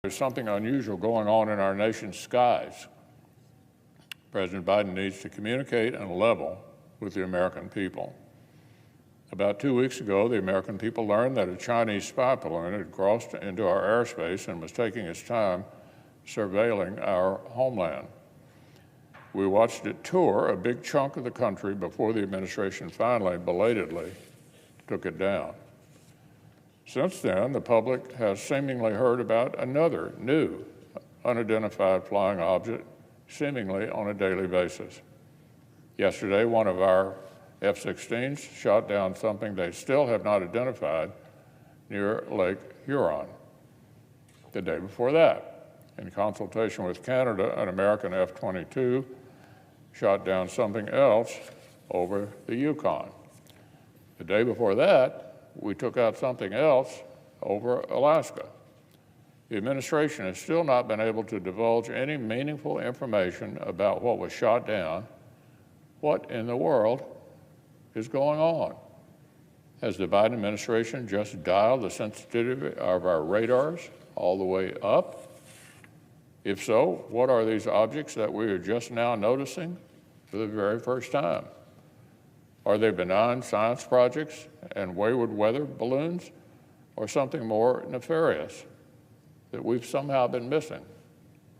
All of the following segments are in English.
There's something unusual going on in our nation's skies. President Biden needs to communicate and level with the American people. About 2 weeks ago, the American people learned that a Chinese spy balloon had crossed into our airspace and was taking its time surveilling our homeland. We watched it tour a big chunk of the country before the administration finally, belatedly, took it down. Since then, the public has seemingly heard about another new unidentified flying object, seemingly on a daily basis. Yesterday, one of our F-16s shot down something they still have not identified near Lake Huron. The day before that, in consultation with Canada, an American F-22 shot down something else over the Yukon. The day before that, we took out something else over Alaska. The administration has still not been able to divulge any meaningful information about what was shot down. What in the world is going on? Has the Biden administration just dialed the sensitivity of our radars all the way up? If so, what are these objects that we are just now noticing for the very first time? Are they benign science projects and wayward weather balloons, or something more nefarious that we've somehow been missing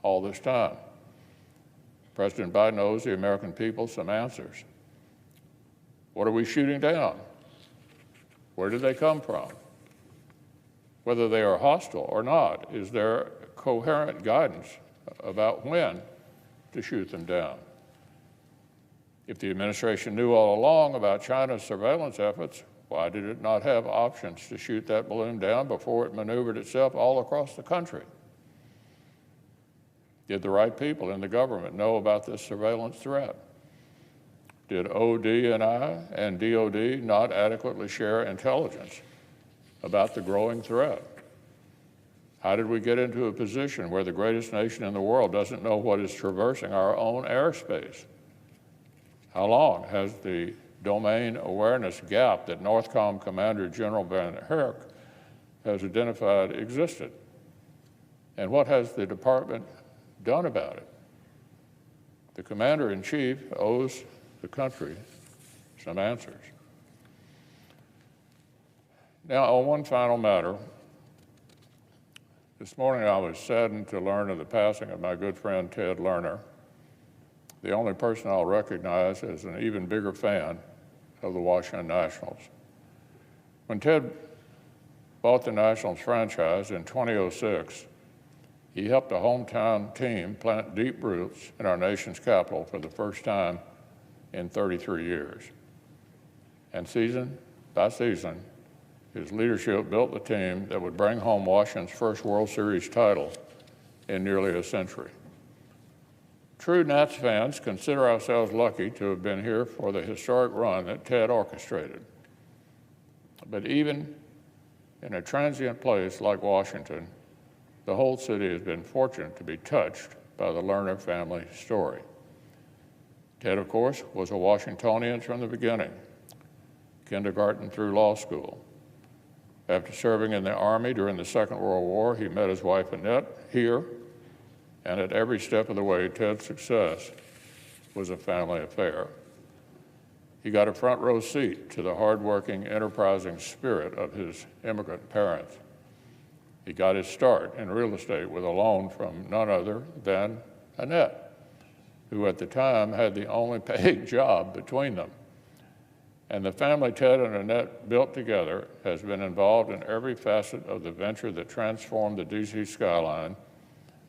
all this time? President Biden owes the American people some answers. What are we shooting down? Where did they come from? Whether they are hostile or not, is there coherent guidance about when to shoot them down? If the administration knew all along about China's surveillance efforts, why did it not have options to shoot that balloon down before it maneuvered itself all across the country? Did the right people in the government know about this surveillance threat? Did ODNI and DOD not adequately share intelligence about the growing threat? How did we get into a position where the greatest nation in the world doesn't know what is traversing our own airspace? How long has the domain awareness gap that NORTHCOM Commander General Van Herk has identified existed? And what has the department done about it? The Commander-in-Chief owes the country some answers. Now, on one final matter, this morning I was saddened to learn of the passing of my good friend Ted Lerner, the only person I'll recognize as an even bigger fan of the Washington Nationals. When Ted bought the Nationals franchise in 2006, he helped a hometown team plant deep roots in our nation's capital for the first time in 33 years. And season by season, his leadership built the team that would bring home Washington's first World Series title in nearly a century. True Nats fans consider ourselves lucky to have been here for the historic run that Ted orchestrated. But even in a transient place like Washington, the whole city has been fortunate to be touched by the Lerner family story. Ted, of course, was a Washingtonian from the beginning, kindergarten through law school. After serving in the Army during the Second World War, he met his wife Annette here, and at every step of the way, Ted's success was a family affair. He got a front row seat to the hardworking, enterprising spirit of his immigrant parents. He got his start in real estate with a loan from none other than Annette, who at the time had the only paying job between them. And the family Ted and Annette built together has been involved in every facet of the venture that transformed the DC skyline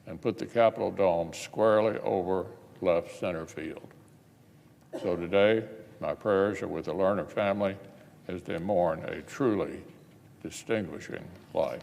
and put the Capitol Dome squarely over left center field. So today, my prayers are with the Lerner family as they mourn a truly distinguishing life.